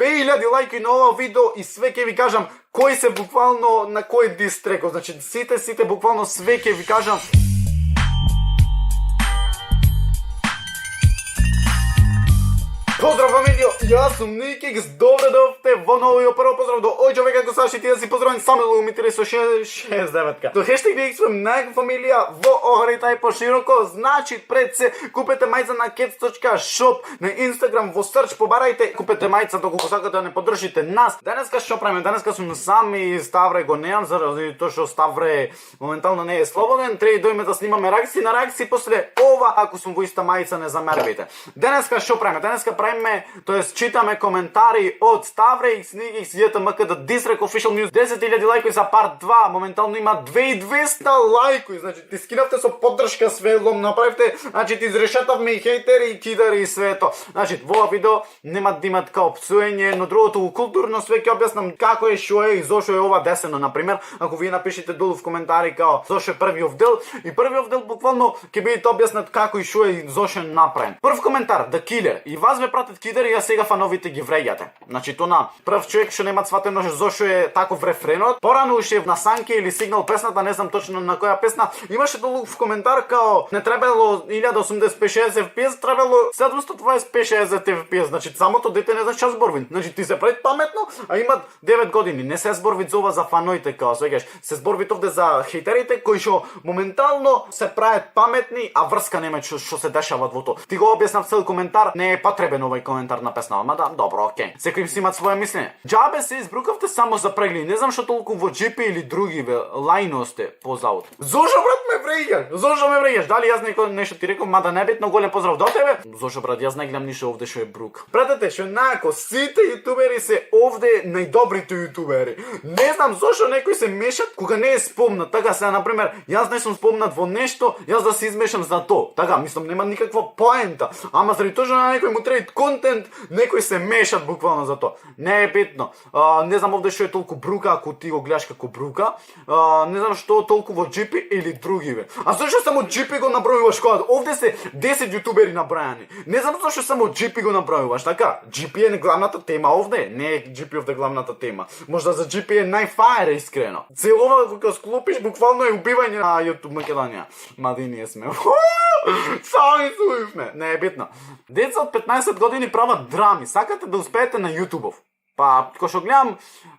2000 лайки на ова видео и све ќе ви кажам кој се буквално на кој дистрекот. Значи сите буквално све ќе ви кажам. Поздрав фамилио, јас сум Никикс, добре дојдовте во новиот прво поздрав до ој човека како Саши, ти да си поздравен само да умитире со 69-ка. До хештег Никикс сум најака фамилија во Охрита и пошироко, значи пред се купете мајца на kets.shop на Инстаграм, во срч побарајте, купете мајца доколку сакате да не поддржите нас. Денеска што правиме? Денеска сум сам и Ставре го неам заради тоа што Ставре моментално не е слободен, треба дојме да снимаме реакции на реакции после ова, ако сум во иста мајца не замервајте. Денеска што правиме? Денеска тоест читаме коментари од Ставре X, Никикс, JTMK, The District Official News, 10.000 лайкови за парт 2, моментално има 2200 лайкови, значи ти скинавте со поддршка све лом направивте, значи ти изрешетавме и хейтери и кидари и свето. Значи во ова видео нема да имат као псуење, но другото културно све ќе објаснам како е, шо е и зошо е ова десено, например, ако вие напишете долу в коментари као зошо е првиот дел и првиот дел буквално ќе бидете објаснат како и шо е и зошо е направен. Прв коментар, The Killer, и вас ве пратат кидери, а сега фановите ги вреѓате. Значи тоа на прв човек што нема сватено зошо е таков рефренот. Порано уште на Санке или Сигнал песната, не знам точно на која песна, имаше долу в коментар као не требало 1080p-60 fps, требало 720p-60 fps. Значи самото дете не знае што зборви. Значи ти се прави паметно, а имат 9 години. Не се зборви за ова за фаноите као, свеќаш. Се зборви овде за хејтерите кои што моментално се прават паметни, а врска нема што се дешава во тоа. Ти го објаснав цел коментар, не е потребен овој коментар на песна, ама да, добро, окей. Секој си имат своје мислење. Џабе се избрукавте само за прегледи. Не знам што толку во GP или други лајно сте позаут. Зошо брат ме вреѓаш? Зошо ме вреѓаш? Дали јас нешто ти реков, мада небитно, голем поздрав до тебе? Зошо брат, јас не гледам ништо овде што е брук. Пратете што нако сите јутубери се овде најдобрите јутубери. Не знам зошо некои се мешат кога не е спомнат. Така се, например, јас не сум спомнат во нешто, јас да се измешам за тоа. Така, мислам нема никаква поента. Ама заради тоа што на некој му треба контент, некои се мешат буквално за тоа. Не е битно. Не знам овде што е толку брука, ако ти го гледаш како брука. Не знам што толку во GP или другиве. А зашто само GP го набројуваш кога? Овде се 10 јутубери набрајани. Не знам зашто само GP го набројуваш, така? GP е главната тема овде, не е GP овде главната тема. Можда за GP е најфаер искрено. Целова кога склопиш буквално е убивање на YouTube Македонија. Мади ние сме. Сами суивме. Не е битно. Деца од 15 години прават драми. Сакате да успеете на YouTube-ов. Па, кога што гледам,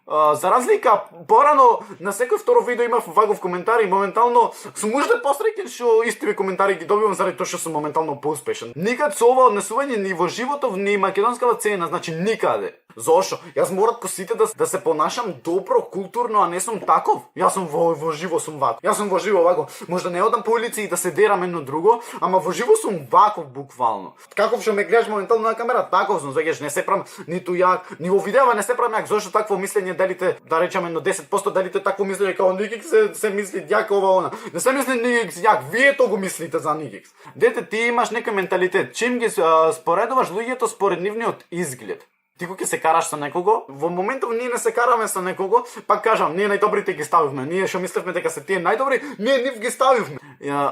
за разлика, порано на секој второ видео имав ваков коментар и моментално сум уште посреќен што истиви коментари ги добивам заради тоа што сум моментално поуспешен. Никад со ова однесување ни во животов, ни македонската цена, значи никаде. Зошо? Јас морат ко сите да се понашам добро, културно, а не сум таков. Јас сум во живо сум вако. Јас сум во живо вако. Можда не одам по улици и да се дерам едно друго, ама во живо сум ваков буквално. Каков што ме гледаш моментално на камера, таков сум, знаеш, не се правам ниту јак, ни во видео не се правам јак. Зошто такво мислење делите, да речеме едно 10% делите такво мислење као Никикс се мисли јак ова она. Не се мисли Никикс јак, вие тоа го мислите за Никикс. Дете, ти имаш некој менталитет, чим ги споредуваш луѓето според нивниот изглед. Ти кога ќе се караш со некого, во моментов ние не се караме со некого, пак кажам, ние најдобрите ги ставивме, ние што мислевме дека се тие најдобри, ние нив ги ставивме.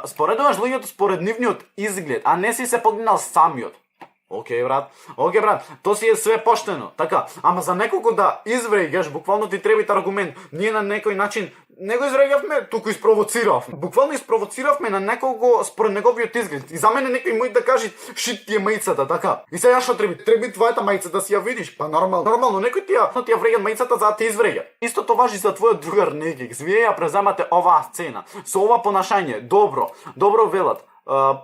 Споредуваш луѓето според нивниот изглед, а не си се погнал самиот. Океј брат, то си е све поштено, така, ама за некого да извреѓаш, буквално ти треба аргумент. Ние на некој начин не го извреѓавме, туку испровоциравме. Буквално испровоциравме на некого според неговиот изглед. И за мене некој мој да каже, шит ти е мајцата, така. И сега што треба? Треба твојата мајца да си ја видиш, па нормално, некој ти ја вреѓа мајцата за да те извреѓа. Истото важи за твојот другар Никикс. Вие ја преземате оваа сцена. Со ова понашање, добро велат.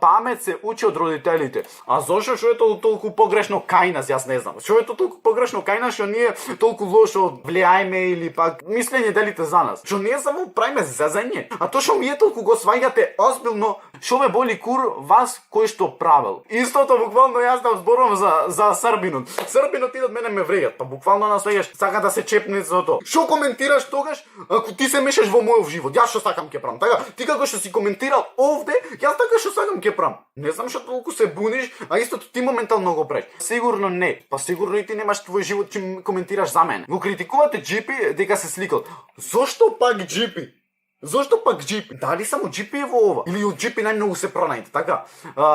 Памет се учи од родителите. А зошто што е толку погрешно кај нас, јас не знам. Што е толку погрешно кај нас што ние толку лошо влијаеме или пак мислење делите за нас. Што ние само правиме зезање, а тоа што вие толку го сваѓате озбилно, што ме боли кур вас кој што правил. Истото буквално јас да зборувам за Србинот. Србинот идат мене ме вреѓат, па буквално насвеѓаш, сака да се чепне за тоа. Што коментираш тогаш ако ти се мешаш во мојот живот? Јас што сакам ќе правам. Така, ти како што си коментирал овде, јас така што сакам ќе правам. Не знам што толку се буниш, а истото ти моментално го правиш. Сигурно не. Па сигурно и ти немаш твој живот чим коментираш за мене. Го критикувате GP дека се сликал. Зошто пак GP? Зошто пак джипи? Дали само джипи е во ова? Или од джипи најмногу се пронајте, така?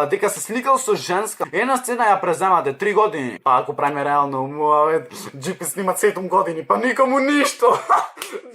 Дека се сликал со женска. Една сцена ја преземате 3 години. Па ако правиме реално, джипи снимат 7 години, па никому ништо.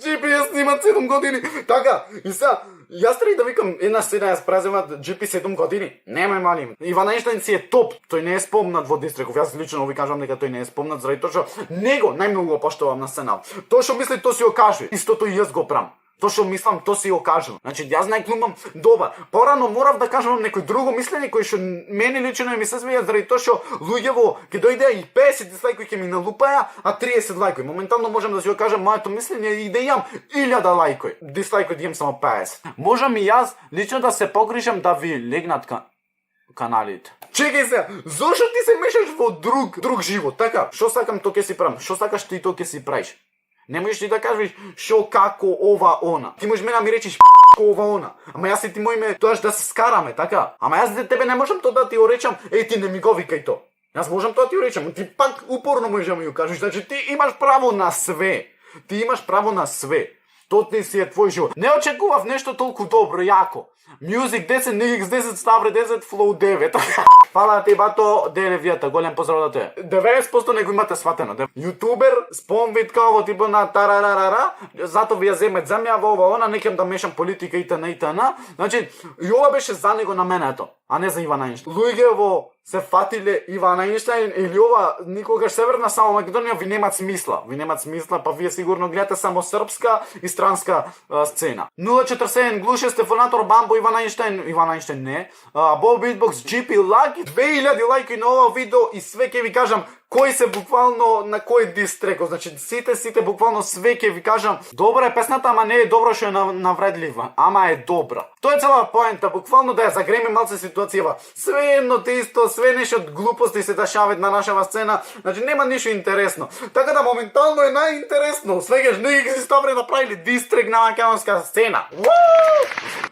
Джипи ја снимат 7 години. Така, и сега, јас треба да викам една сцена ја преземат джипи 7 години. Немај малим. Иван Ајнштајн си е топ. Тој не е спомнат во Дистреков. Јас лично ви кажам дека тој не е спомнат заради тоа што него најмногу го поштовам на сцена. Тоа што мисли, тоа си го каже. Истото и јас го правам. Тоа што мислам, тоа си го кажам. Значи, јас не глумам добар. Порано морав да кажам некој друго мислење кој што мене лично ми се свиѓа заради тоа што луѓево ќе дојде и 50 дизлајкови ќе ми налупаја, а 30 лајкови. Моментално можам да си го кажам моето мислење и да имам 1000 лајкови. Дизлајкови да имам само 50. Можам и јас лично да се погрижам да ви легнат каналите. Чекај се, зошто ти се мешаш во друг живот, така? Што сакам, тоа ќе си правам. Што сакаш ти, тоа ќе си правиш. Не можеш ти да кажеш шо како ова она. Ти можеш мене да ми речеш ова она. Ама јас и ти моиме тоа да се скараме, така? Ама јас за тебе не можам тоа да ти го речам, ти не ми го викај то. Јас можам тоа да ти го речам, ти пак упорно можеш да ми го кажеш, значи ти имаш право на све. Ти имаш право на све. Тоа ти си е твој живот. Не очекував нешто толку добро, јако. Music 10, Nigix 10, Ставре 10, Flow 9. Фала ти, бато, Деревијата, голем поздрав да те. 90% не го имате сватено. Ютубер, спомвит као типа на тарарарара, зато ви ја земет земја во ова она, некем да мешам политика и т.н. Значи, и ова беше за него на менето, а не за Иван Ајнштајн. Луѓево се фатиле Иван Ајнштајн или ова никогаш Северна само Македонија ви немат смисла. Ви немат смисла, па вие сигурно гледате само српска и странска сцена. 047 Глуше, Стефанатор, Бамбо, Иван Ајнштајн не. Боб Битбокс, GP, Лаки, 2000 лајки на ова видео и све ќе ви кажам кој се буквално на кој дистрекот. Значи сите буквално све ќе ви кажам. Добра е песната, ама не е добро што е навредлива, ама е добра. Тоа е цела поента, буквално да ја загреме малце ситуацијава. Све едно те исто, све нешто од глупости се дешаваат на нашава сцена. Значи нема ништо интересно. Така да моментално е најинтересно. Свегаш не ги си ставре направили дистрек на македонска сцена.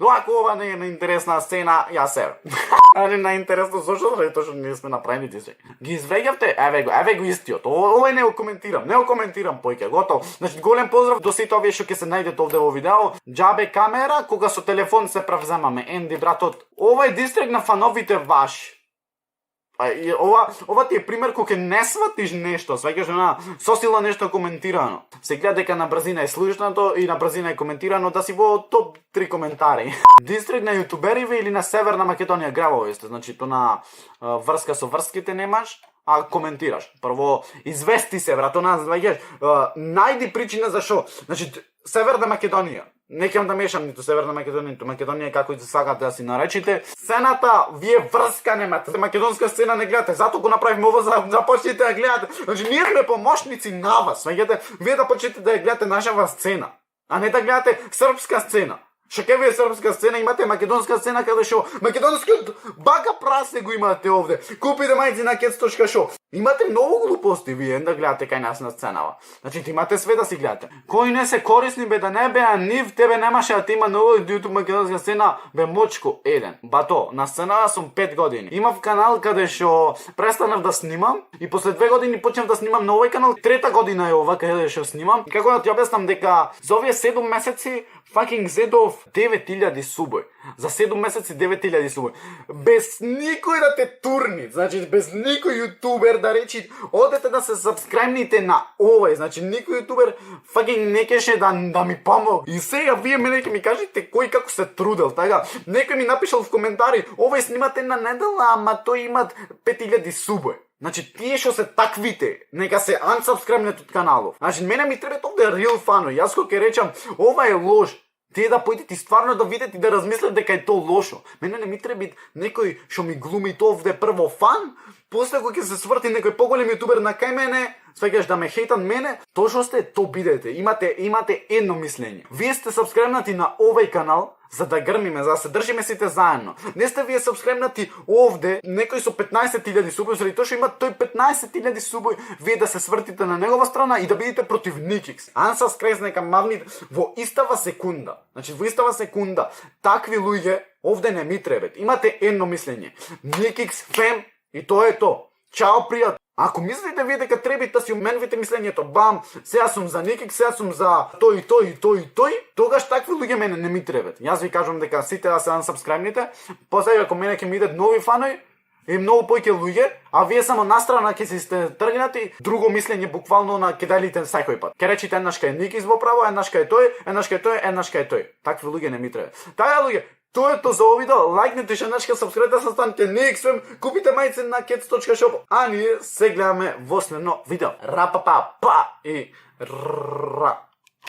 Ако ова не е најинтересна сцена, ја се. Али најинтересно зошто заради тоа што не сме направили дистрек. Ги извеѓавте, еве го истиот. Ова не го коментирам појќе, готово. Значи голем поздрав до сите овие што ќе се најдете овде во видео. Џабе камера, кога со телефон се превземаме. Енди братот, ова е дистрек на фановите ваши. Ова ти е пример кога не сватиш нешто, сваќаш на сосила нешто коментирано. Се гледа дека на брзина е слушнато и на брзина е коментирано, да си во топ 3 коментари. Дистрект на јутубериве или на Северна Македонија грабови сте, значи то на врска со врските немаш, а коментираш. Прво извести се брато нас, сваќаш, најди причина за шо. Значи Северна Македонија. Не ќе да мешам ниту Северна Македонија, ниту Македонија, како и сакате да си наречите. Сцената, вие врска немате. Македонска сцена не гледате, зато го направивме ова за да почнете да гледате. Значи ние сме помошници на вас, сваќате, вие да почнете да ја гледате нашава сцена, а не да гледате српска сцена. Што ке ви е српска сцена, имате македонска сцена каде шо македонскиот бака прасе го имате овде. Купите мајци на kets.show. Имате многу глупости вие да гледате кај нас на сценава. Значи имате све да си гледате. Кои не се корисни бе да не беа нив, тебе немаше да ти има ново YouTube македонска сцена бе мочко еден. Бато, на сценава сум 5 години. Имав канал каде што престанав да снимам и после 2 години почнав да снимам на овој канал. Трета година е ова каде што снимам. И како да ти објаснам дека за овие 7 месеци fucking зедов 9000 субој. За 7 месеци 9000 субој. Без никој да те турни, значи без никој јутубер да речи одете да се сабскрајбните на овој, значи никој јутубер fucking не кеше да ми помогне. И сега вие мене ќе ми кажете кој како се трудел, така? Некој ми напишал в коментари, овој снимате на недела, ама тој имат 5000 субој. Значи, тие што се таквите, нека се unsubscribe-нет од каналов. Значи, мене ми треба овде real фано. Јас кога ќе речам, ова е лош, тие да појдете и стварно да видите и да размислите дека е то лошо. Мене не ми треба некој што ми глуми то овде прво фан, после кога ќе се сврти некој поголем јутубер на кај мене, сваќаш да ме хейтат мене, то што сте, то бидете. Имате едно мислење. Вие сте сабскрајбнати на овој канал, за да грмиме, за да се држиме сите заедно. Не сте вие сабскрајбнати овде, некој со 15.000 субој, заради тоа што има тој 15.000 субој, вие да се свртите на негова страна и да бидете против Никикс. Unsubscribe нека мавни во истава секунда. Значи во истава секунда, такви луѓе овде не ми требат. Имате едно мислење. Никикс фем и тоа е то. Чао пријат. Ако мислите вие дека треба да си уменвите мислењето, бам, сега сум за некик, сега сум за тој, тогаш такви луѓе мене не ми требат. Јас ви кажувам дека сите да се unsubscribe-ните, после ако мене ќе ми идат нови фанови и многу поќе луѓе, а вие само настрана ќе си сте тргнати, друго мислење буквално на киделите секој пат. Ке речите еднаш кај Ники во право, еднаш кај тој, еднаш кај тој, еднаш кај тој. Такви луѓе не ми требат. Така луѓе, тоа е то за овој видео. Лајкнете, шенашка, сабскрибете, се станете NextFM, купите мајци на kets.shop, а ние се гледаме во следно видео. Ра-па-па-па и ра.